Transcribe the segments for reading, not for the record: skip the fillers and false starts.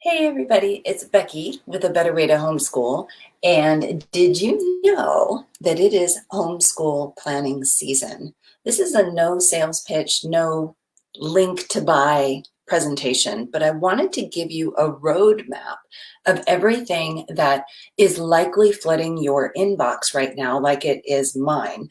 Hey everybody, it's Becky with A Better Way to Homeschool. And did you know that it is homeschool planning season? This is a no sales pitch, no link to buy presentation, but I wanted to give you a roadmap of everything that is likely flooding your inbox right now, like it is mine.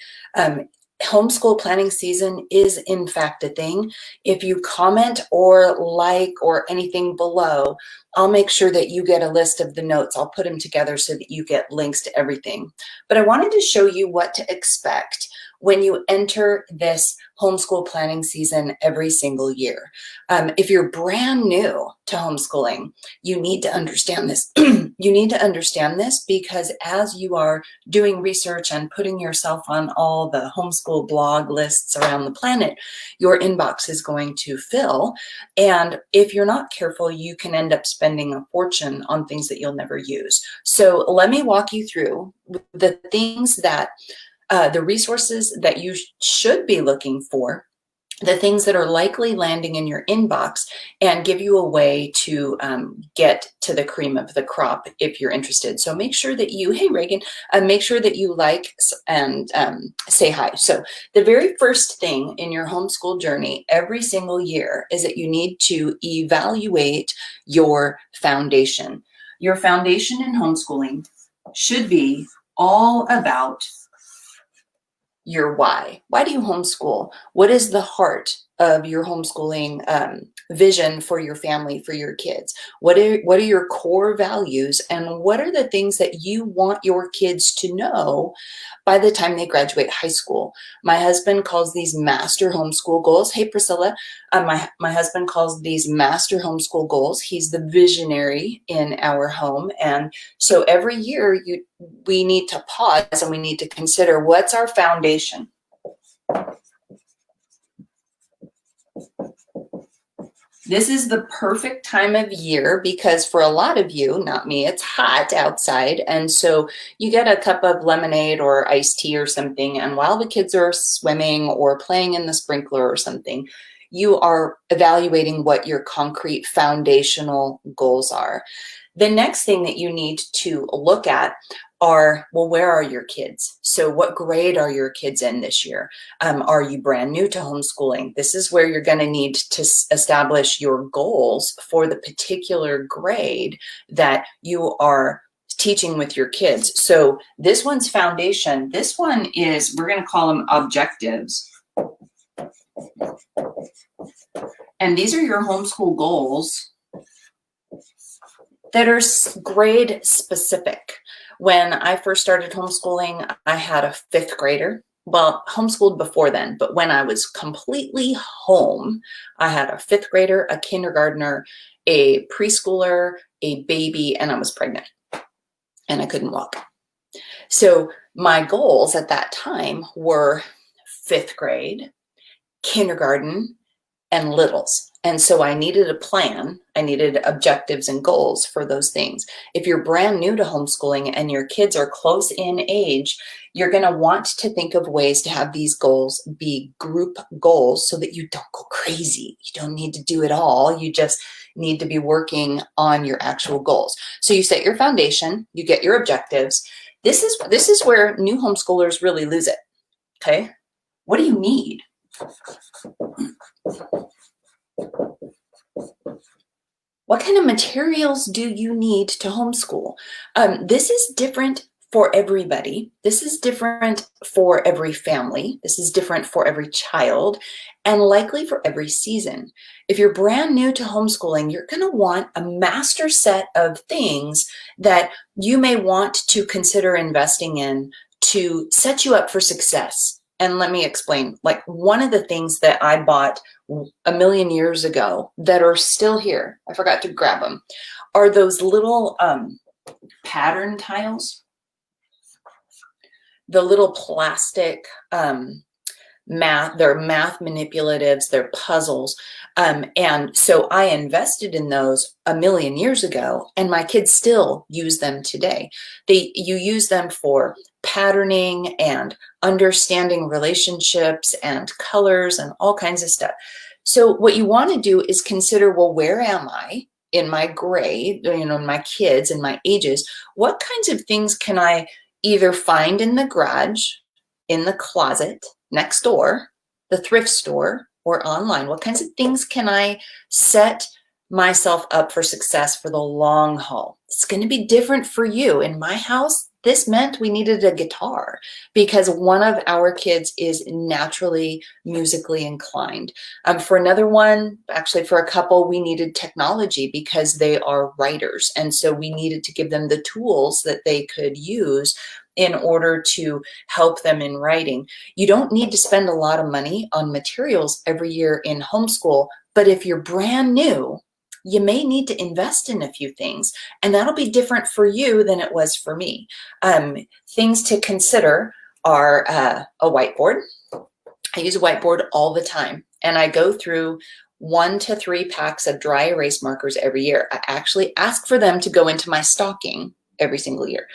Homeschool planning season is in fact a thing. If you comment or like or anything below, I'll make sure that you get a list of the notes. I'll put them together so that you get links to everything. But I wanted to show you what to expect when you enter this homeschool planning season every single year. If you're brand new to homeschooling, you need to understand this. You need to understand this because as you are doing research and putting yourself on all the homeschool blog lists around the planet, your inbox is going to fill. And if you're not careful, you can end up spending a fortune on things that you'll never use. So let me walk you through the things that the resources that you should be looking for, the things that are likely landing in your inbox, and give you a way to get to the cream of the crop if you're interested. So make sure that you, hey Reagan, make sure that you like and say hi. So the very first thing in your homeschool journey every single year is that you need to evaluate your foundation. Your foundation in homeschooling should be all about your why. Why do you homeschool? What is the heart of your homeschooling vision for your family, for your kids? What are your core values, and what are the things that you want your kids to know by the time they graduate high school? My husband calls these master homeschool goals. Hey, Priscilla. My husband calls these master homeschool goals. He's the visionary in our home. And so every year we need to pause and we need to consider, what's our foundation? This is the perfect time of year because for a lot of you, not me, it's hot outside. And so you get a cup of lemonade or iced tea or something. And while the kids are swimming or playing in the sprinkler or something, you are evaluating what your concrete foundational goals are. The next thing that you need to look at are, well, where are your kids? So what grade are your kids in this year? Are you brand new to homeschooling? This is where you're going to need to establish your goals for the particular grade that you are teaching with your kids. So this one's foundation. This one is, we're going to call them objectives. And these are your homeschool goals that are grade specific. When I first started homeschooling, I had a fifth grader. Well, homeschooled before then, but when I was completely home, I had a fifth grader, a kindergartner, a preschooler, a baby, and I was pregnant and I couldn't walk. So my goals at that time were fifth grade, kindergarten, and littles. And so I needed a plan. I needed objectives and goals for those things. If you're brand new to homeschooling and your kids are close in age, you're going to want to think of ways to have these goals be group goals so that you don't go crazy. You don't need to do it all. You just need to be working on your actual goals. So you set your foundation, you get your objectives. This is where new homeschoolers really lose it. Okay? What do you need? What kind of materials do you need to homeschool? This is different for everybody. This is different for every family. This is different for every child, and likely for every season. If you're brand new to homeschooling, you're going to want a master set of things that you may want to consider investing in to set you up for success. And let me explain. Like, one of the things that I bought a million years ago that are still here, I forgot to grab them, are those little pattern tiles. The little plastic math, they're math manipulatives, they're puzzles. And so I invested in those a million years ago, and my kids still use them today. You use them for patterning and understanding relationships and colors and all kinds of stuff. So what you want to do is consider, well, where am I? in my grade, my kids and my ages, what kinds of things can I either find in the garage, in the closet, next door, the thrift store, or online? What kinds of things can I set myself up for success for the long haul? It's going to be different for you. In my house, this meant we needed a guitar because one of our kids is naturally musically inclined. For another one, actually for a couple, we needed technology because they are writers. And so we needed to give them the tools that they could use in order to help them in writing. You don't need to spend a lot of money on materials every year in homeschool, but if you're brand new, you may need to invest in a few things, and that'll be different for you than it was for me. Things to consider are a whiteboard. I use a whiteboard all the time, and I go through 1 to 3 packs of dry erase markers every year. I actually ask for them to go into my stocking every single year.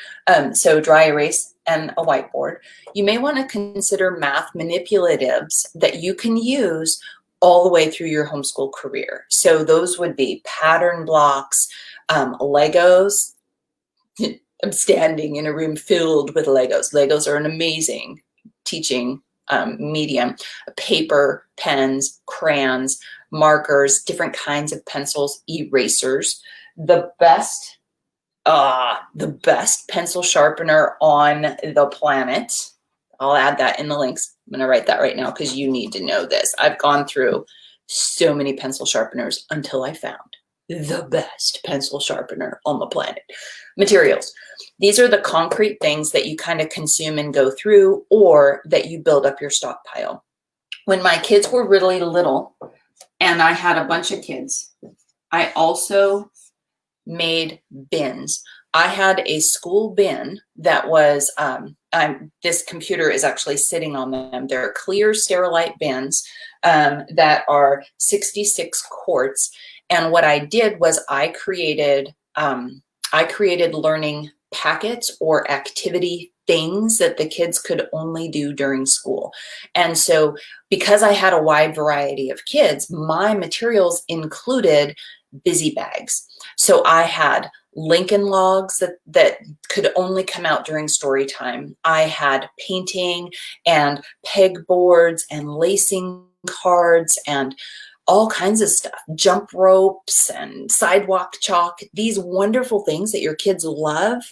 So dry erase and a whiteboard. You may want to consider math manipulatives that you can use all the way through your homeschool career. So those would be pattern blocks, Legos. I'm standing in a room filled with Legos. Legos are an amazing teaching medium. Paper, pens, crayons, markers, different kinds of pencils, erasers. The best pencil sharpener on the planet. I'll add that in the links. I'm going to write that right now because you need to know this. I've gone through so many pencil sharpeners until I found the best pencil sharpener on the planet. Materials. These are the concrete things that you kind of consume and go through, or that you build up your stockpile. When my kids were really little and I had a bunch of kids, I also made bins. I had a school bin that was, this computer is actually sitting on them. They're clear Sterilite bins that are 66 quarts. And what I did was I created learning packets or activity things that the kids could only do during school. And so because I had a wide variety of kids, my materials included busy bags. So I had Lincoln logs that could only come out during story time. I had painting and pegboards and lacing cards and all kinds of stuff, jump ropes and sidewalk chalk, these wonderful things that your kids love.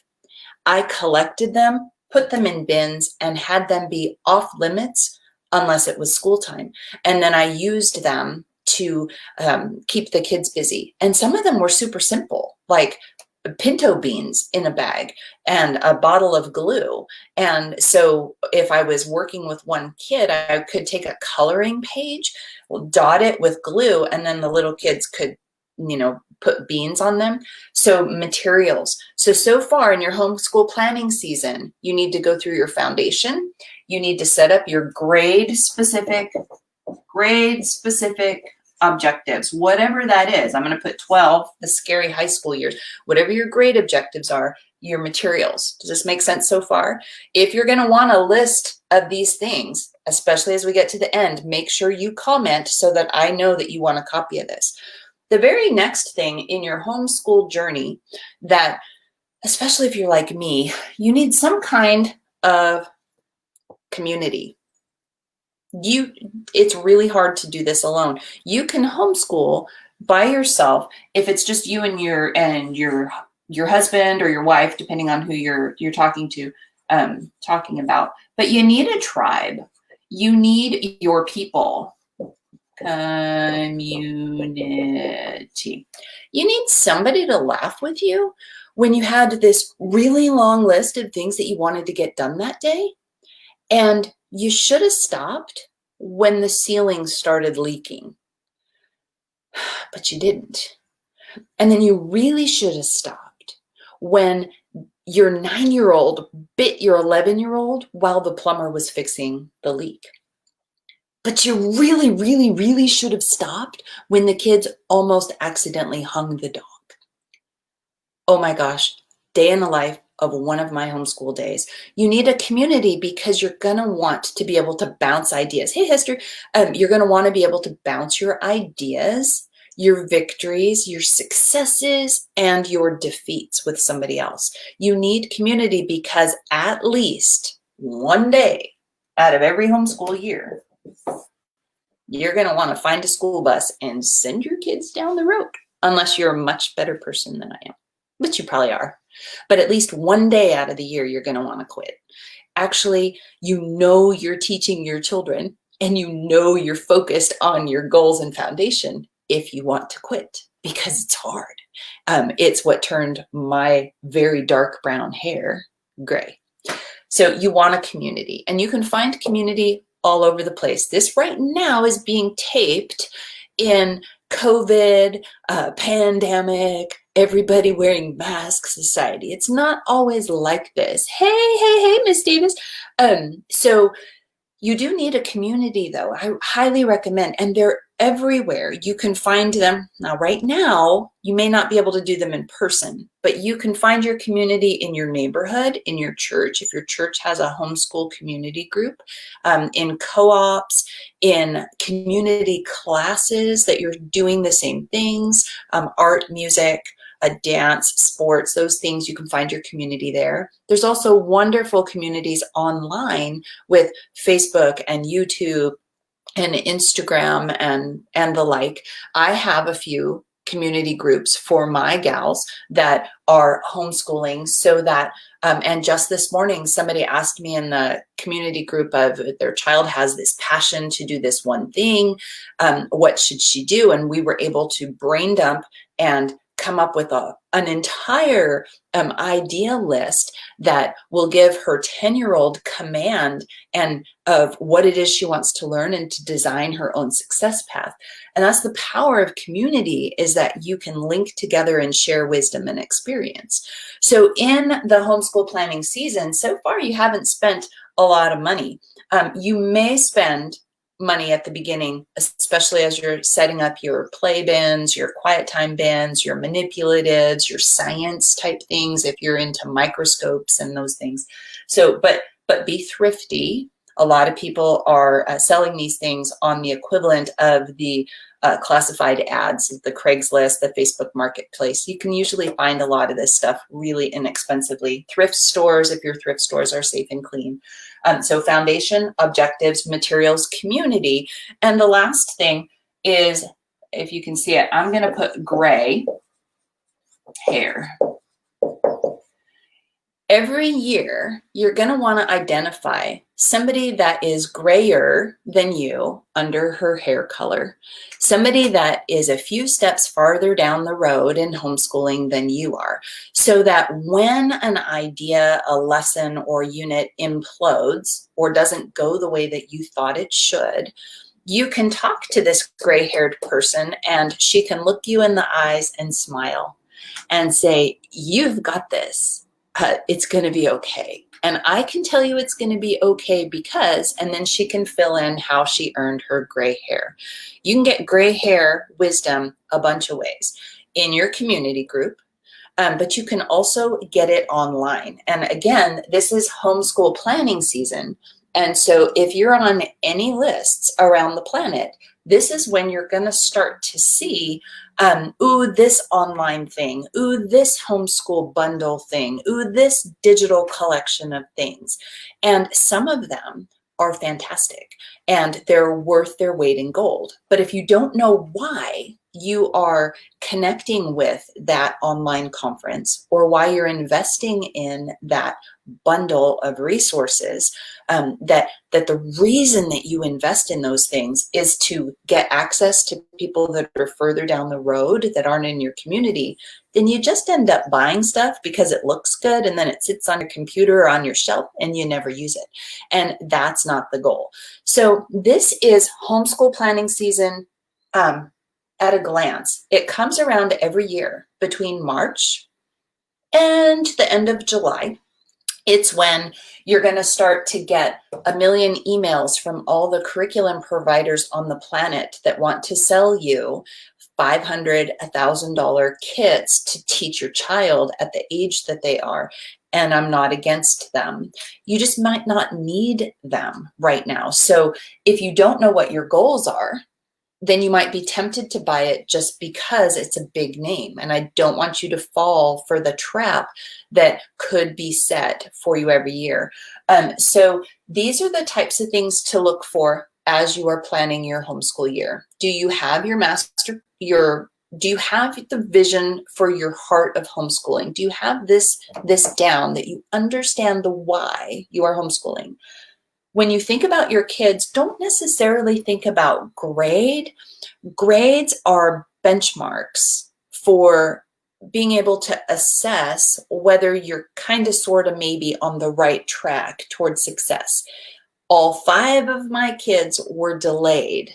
I collected them, put them in bins, and had them be off limits unless it was school time. And then I used them to keep the kids busy. And some of them were super simple, like pinto beans in a bag and a bottle of glue. And so if I was working with one kid, I could take a coloring page, dot it with glue, and then the little kids could, put beans on them. So materials. So far in your homeschool planning season, you need to go through your foundation. You need to set up your grade specific objectives, whatever that is. I'm going to put 12, the scary high school years, whatever your grade objectives are, your materials. Does this make sense so far? If you're going to want a list of these things, especially as we get to the end, make sure you comment so that I know that you want a copy of this. The very next thing in your homeschool journey that, especially if you're like me, you need some kind of community. It's really hard to do this alone. You can homeschool by yourself if it's just you and your husband or your wife, depending on who you're talking to, talking about. But you need a tribe. You need your people. Community. You need somebody to laugh with you when you had this really long list of things that you wanted to get done that day. And you should have stopped when the ceiling started leaking, but you didn't. And then you really should have stopped when your 9-year-old bit your 11-year-old while the plumber was fixing the leak. But you really, really, really should have stopped when the kids almost accidentally hung the dog. Oh my gosh, day in the life of one of my homeschool days. You need a community because you're going to want to be able to bounce ideas. Hey, Hester, you're going to want to be able to bounce your ideas. your victories, your successes, and your defeats with somebody else. You need community because at least one day out of every homeschool year, you're going to want to find a school bus and send your kids down the road, unless you're a much better person than I am, which you probably are. But at least one day out of the year, you're going to want to quit. Actually, you know you're teaching your children and you know you're focused on your goals and foundation if you want to quit, because it's hard. It's what turned my very dark brown hair gray. So you want a community, and you can find community all over the place. This right now is being taped in COVID, pandemic, everybody wearing masks society. It's not always like this. Hey, Miss Davis. So you do need a community, though. I highly recommend, and they're everywhere. You can find them. Now, right now, you may not be able to do them in person, but you can find your community in your neighborhood, in your church, if your church has a homeschool community group, in co-ops, in community classes that you're doing the same things, art, music, dance, sports, those things. You can find your community there. There's also wonderful communities online with Facebook and YouTube and Instagram and the like. I have a few community groups for my gals that are homeschooling, so that and just this morning somebody asked me in the community group of their child has this passion to do this one thing, what should she do? And we were able to brain dump and come up with an entire idea list that will give her 10-year-old command and of what it is she wants to learn and to design her own success path. And that's the power of community, is that you can link together and share wisdom and experience. So in the homeschool planning season, so far you haven't spent a lot of money. You may spend money at the beginning, especially as you're setting up your play bins, your quiet time bins, your manipulatives, your science type things, if you're into microscopes and those things. So, but be thrifty. A lot of people are selling these things on the equivalent of the classified ads, the Craigslist, the Facebook Marketplace. You can usually find a lot of this stuff really inexpensively. Thrift stores, if your thrift stores are safe and clean. So foundation, objectives, materials, community. And the last thing is, if you can see it, I'm going to put gray hair. Every year, you're going to want to identify somebody that is grayer than you under her hair color, somebody that is a few steps farther down the road in homeschooling than you are, so that when an idea, a lesson, or unit implodes or doesn't go the way that you thought it should, you can talk to this gray-haired person and she can look you in the eyes and smile and say, "You've got this. It's going to be okay." And I can tell you it's going to be okay because, and then she can fill in how she earned her gray hair. You can get gray hair wisdom a bunch of ways. In your community group, but you can also get it online. And again, this is homeschool planning season. And so if you're on any lists around the planet, this is when you're going to start to see, ooh, this online thing, ooh, this homeschool bundle thing, ooh, this digital collection of things. And some of them are fantastic and they're worth their weight in gold. But if you don't know why you are connecting with that online conference or why you're investing in that bundle of resources, that the reason that you invest in those things is to get access to people that are further down the road that aren't in your community, then you just end up buying stuff because it looks good and then it sits on your computer or on your shelf and you never use it. And that's not the goal. So this is homeschool planning season at a glance. It comes around every year between March and the end of July. It's when you're going to start to get a million emails from all the curriculum providers on the planet that want to sell you $500, $1,000 kits to teach your child at the age that they are. And I'm not against them. You just might not need them right now. So if you don't know what your goals are, then you might be tempted to buy it just because it's a big name. And I don't want you to fall for the trap that could be set for you every year. So these are the types of things to look for as you are planning your homeschool year. Do you have do you have the vision for your heart of homeschooling? Do you have this down, that you understand the why you are homeschooling? When you think about your kids, don't necessarily think about grade. Grades are benchmarks for being able to assess whether you're kind of, sort of, maybe on the right track towards success. All 5 of my kids were delayed.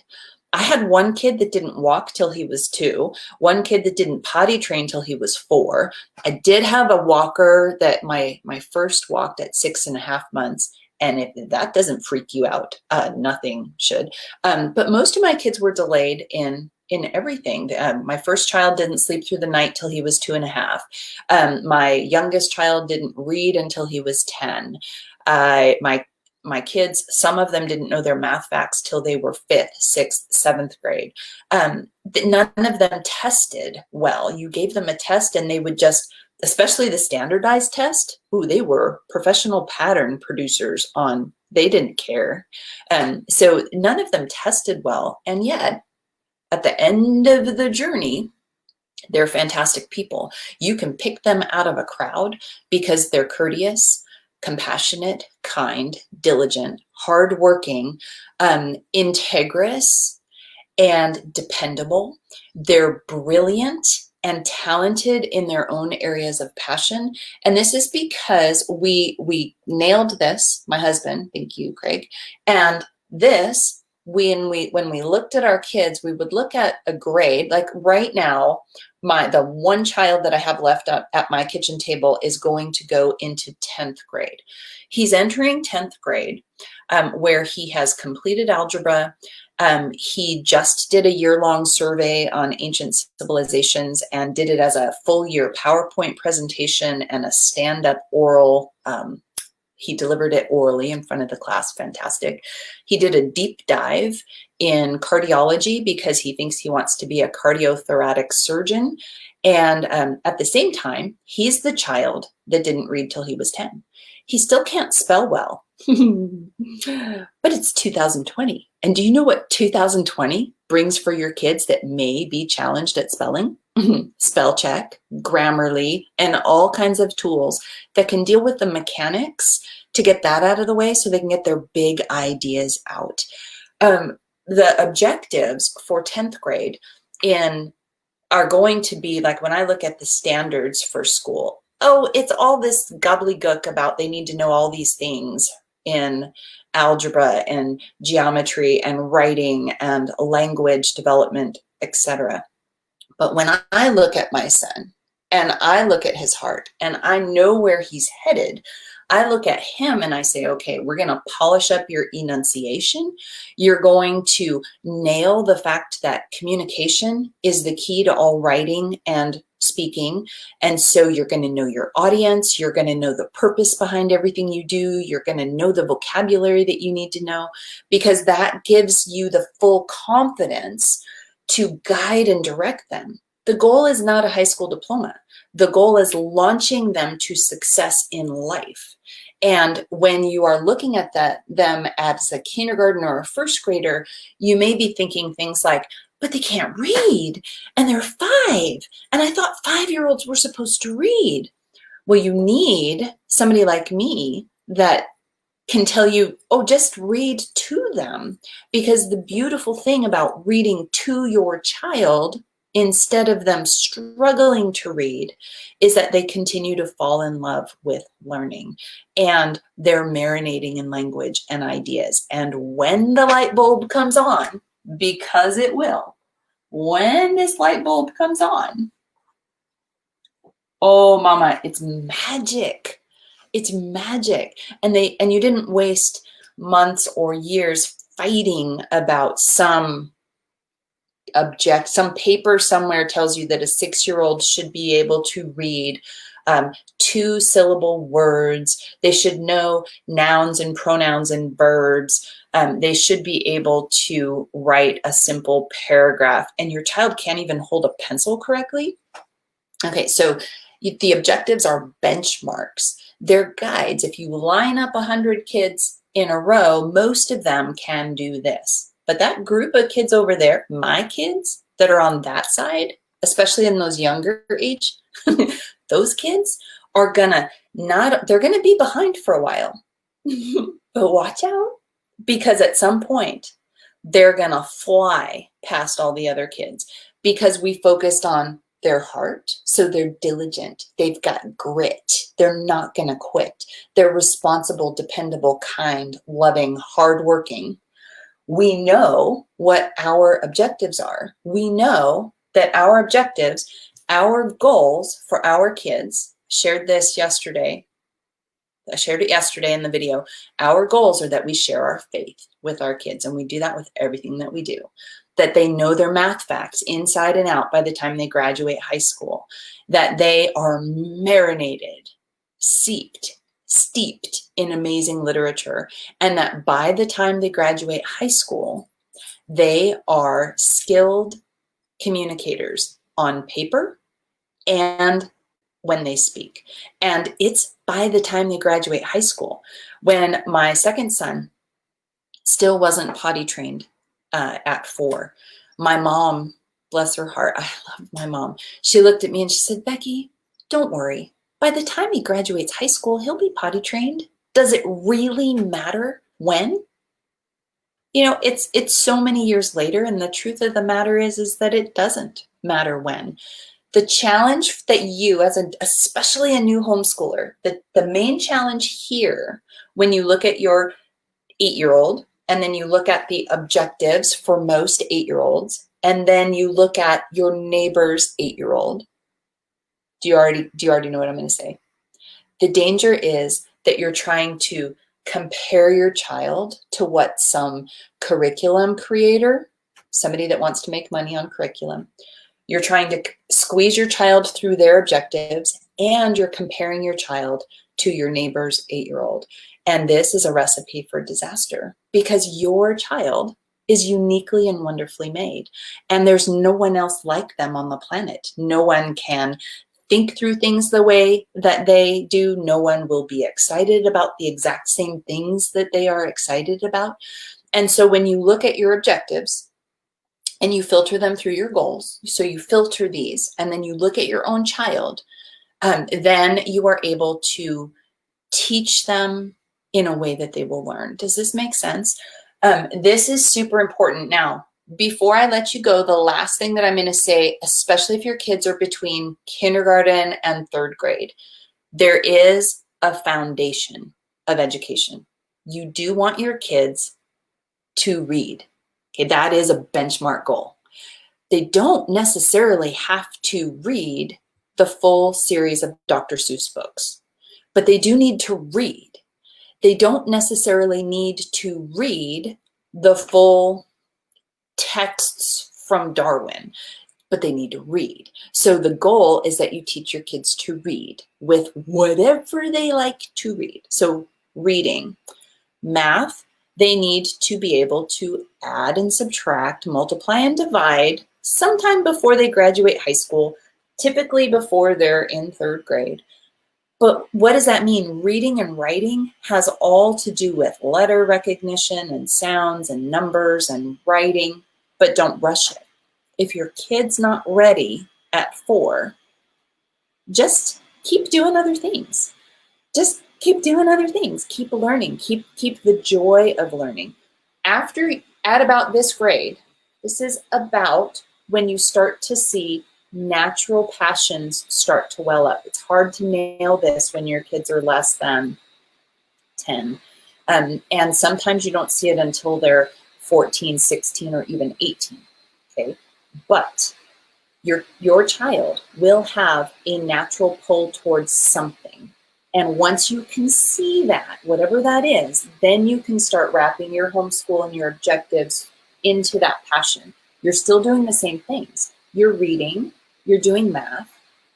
I had one kid that didn't walk till he was 2, one kid that didn't potty train till he was 4. I did have a walker that my first walked at 6.5 months. And if that doesn't freak you out, nothing should. But most of my kids were delayed in everything. My first child didn't sleep through the night till he was 2.5. My youngest child didn't read until he was 10. My kids, some of them didn't know their math facts till they were 5th, 6th, 7th grade. None of them tested well. You gave them a test and they would just, especially the standardized test, they were professional pattern producers they didn't care. So none of them tested well. And yet, at the end of the journey, they're fantastic people. You can pick them out of a crowd because they're courteous, compassionate, kind, diligent, hardworking, integrous, and dependable. They're brilliant and talented in their own areas of passion. And this is because we nailed this, my husband, thank you, Craig. And this, when we looked at our kids, we would look at a grade. Like right now, the one child that I have left at my kitchen table is going to go into 10th grade. He's entering 10th grade, where he has completed algebra. He just did a year-long survey on ancient civilizations and did it as a full-year PowerPoint presentation and a stand-up oral. He delivered it orally in front of the class. Fantastic. He did a deep dive in cardiology because he thinks he wants to be a cardiothoracic surgeon. And at the same time, he's the child that didn't read till he was 10. He still can't spell well, but it's 2020. And do you know what 2020 brings for your kids that may be challenged at spelling? Spell check, Grammarly, and all kinds of tools that can deal with the mechanics to get that out of the way so they can get their big ideas out. The objectives for 10th grade are going to be like, when I look at the standards for school, it's all this gobbledygook about they need to know all these things in algebra and geometry and writing and language development, etc. But when I look at my son and I look at his heart and I know where he's headed, I look at him and I say, okay, we're going to polish up your enunciation. You're going to nail the fact that communication is the key to all writing and speaking. And so you're going to know your audience. You're going to know the purpose behind everything you do. You're going to know the vocabulary that you need to know, because that gives you the full confidence to guide and direct them. The goal is not a high school diploma. The goal is launching them to success in life. And when you are looking at them as a kindergarten or a first grader, you may be thinking things like, but they can't read and they're 5. And I thought 5-year-olds were supposed to read. Well, you need somebody like me that can tell you, just read to them. Because the beautiful thing about reading to your child, instead of them struggling to read, is that they continue to fall in love with learning and they're marinating in language and ideas. And when the light bulb comes on, because it will, when this light bulb comes on, oh mama, it's magic. It's magic. And you didn't waste months or years fighting about some paper somewhere tells you that a 6-year-old should be able to read 2-syllable words. They should know nouns and pronouns and verbs. They should be able to write a simple paragraph, and your child can't even hold a pencil correctly. Okay, so the objectives are benchmarks. They're guides. If you line up 100 kids in a row, most of them can do this. But that group of kids over there, my kids that are on that side, especially in those younger age, those kids are they're gonna be behind for a while. But watch out, because at some point, they're gonna fly past all the other kids because we focused on their heart. So they're diligent. They've got grit. They're not going to quit. They're responsible, dependable, kind, loving, hardworking. We know what our objectives are. We know that our objectives, our goals for our kids, shared this yesterday. I shared it yesterday in the video. Our goals are that we share our faith with our kids, and we do that with everything that we do. That they know their math facts inside and out by the time they graduate high school, that they are marinated, steeped in amazing literature, and that by the time they graduate high school, they are skilled communicators on paper and when they speak. And it's by the time they graduate high school. When my second son still wasn't potty trained, at 4. My mom, bless her heart, I love my mom. She looked at me and she said, Bekki, don't worry. By the time he graduates high school, he'll be potty trained. Does it really matter when? You know, it's so many years later, and the truth of the matter is that it doesn't matter when. The challenge that you, especially a new homeschooler, the main challenge here, when you look at your 8-year-old, and then you look at the objectives for most 8-year-olds, and then you look at your neighbor's 8-year-old. Do you already know what I'm going to say? The danger is that you're trying to compare your child to what some curriculum creator, somebody that wants to make money on curriculum, you're trying to squeeze your child through their objectives, and you're comparing your child to your neighbor's 8-year-old. And this is a recipe for disaster, because your child is uniquely and wonderfully made. And there's no one else like them on the planet. No one can think through things the way that they do. No one will be excited about the exact same things that they are excited about. And so when you look at your objectives and you filter them through your goals, so you filter these, and then you look at your own child, then you are able to teach them in a way that they will learn. Does this make sense? This is super important. Now, before I let you go, the last thing that I'm going to say, especially if your kids are between kindergarten and 3rd grade, there is a foundation of education. You do want your kids to read. Okay, that is a benchmark goal. They don't necessarily have to read the full series of Dr. Seuss books, but they do need to read. They don't necessarily need to read the full texts from Darwin, but they need to read. So the goal is that you teach your kids to read with whatever they like to read. So reading, math, they need to be able to add and subtract, multiply and divide sometime before they graduate high school, typically before they're in 3rd grade. But what does that mean? Reading and writing has all to do with letter recognition and sounds and numbers and writing, but don't rush it. If your kid's not ready at 4, just keep doing other things. Just keep doing other things. Keep learning. Keep the joy of learning. At about this grade, this is about when you start to see natural passions start to well up. It's hard to nail this when your kids are less than 10. And sometimes you don't see it until they're 14, 16, or even 18. Okay, but your child will have a natural pull towards something. And once you can see that, whatever that is, then you can start wrapping your homeschool and your objectives into that passion. You're still doing the same things. You're reading, you're doing math,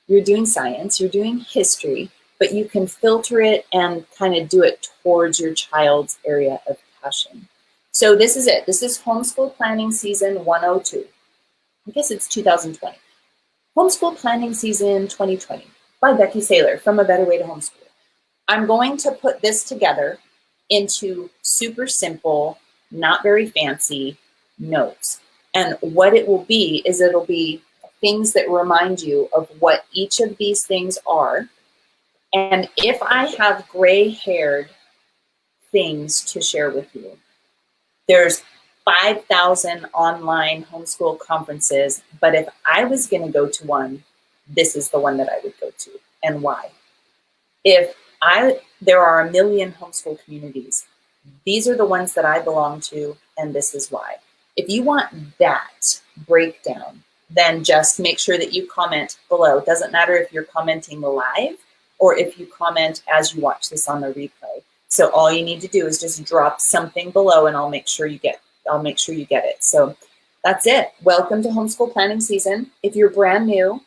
you're doing science, you're doing history, but you can filter it and kind of do it towards your child's area of passion. So this is it. This is Homeschool Planning Season 102. I guess it's 2020. Homeschool Planning Season 2020 by Bekki Saylor from A Better Way to Homeschool. I'm going to put this together into super simple, not very fancy notes. And what it will be is it'll be things that remind you of what each of these things are. And if I have gray-haired things to share with you, there's 5,000 online homeschool conferences, but if I was going to go to one, this is the one that I would go to, and why. There are a million homeschool communities. These are the ones that I belong to, and this is why. If you want that breakdown, then just make sure that you comment below. It doesn't matter if you're commenting live or if you comment as you watch this on the replay. So all you need to do is just drop something below, and I'll make sure you get it. So that's it. Welcome to Homeschool Planning Season. If you're brand new,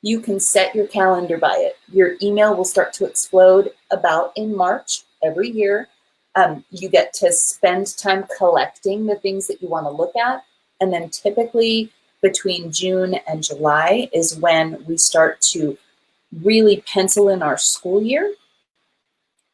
you can set your calendar by it. Your email will start to explode about in March every year. You get to spend time collecting the things that you want to look at. And then typically between June and July is when we start to really pencil in our school year.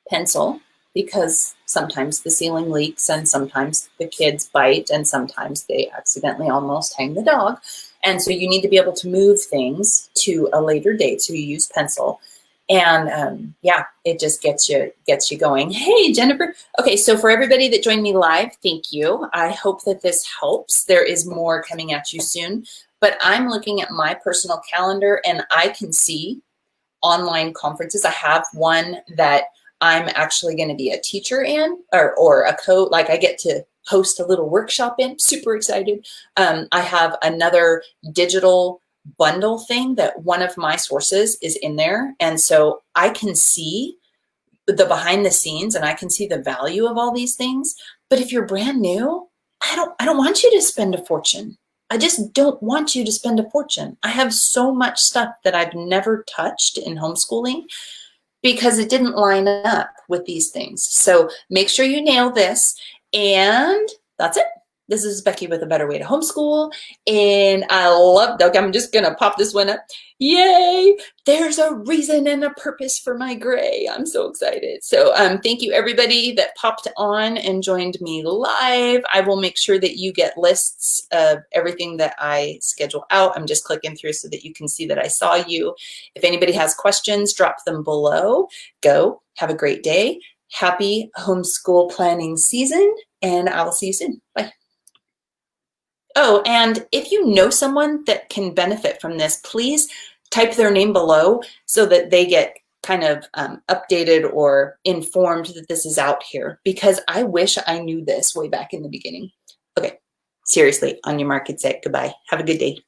Pencil, because sometimes the ceiling leaks and sometimes the kids bite and sometimes they accidentally almost hang the dog. And so you need to be able to move things to a later date. So you use pencil. And yeah, it just gets you going. Hey, Jennifer. Okay, so for everybody that joined me live, thank you. I hope that this helps. There is more coming at you soon. But I'm looking at my personal calendar and I can see online conferences. I have one that I'm actually going to be a teacher in, or I get to host a little workshop in. Super excited. I have another digital bundle thing that one of my sources is in there. And so I can see the behind the scenes and I can see the value of all these things. But if you're brand new, I don't want you to spend a fortune. I just don't want you to spend a fortune. I have so much stuff that I've never touched in homeschooling because it didn't line up with these things. So make sure you nail this. And that's it. This is Bekki with A Better Way to Homeschool. And I'm just going to pop this one up. Yay! There's a reason and a purpose for my gray. I'm so excited. So thank you everybody that popped on and joined me live. I will make sure that you get lists of everything that I schedule out. I'm just clicking through so that you can see that I saw you. If anybody has questions, drop them below. Go. Have a great day. Happy homeschool planning season. And I will see you soon. Bye. Oh, and if you know someone that can benefit from this, please type their name below so that they get kind of updated or informed that this is out here, because I wish I knew this way back in the beginning. Okay, seriously, on your mark, get set. Goodbye. Have a good day.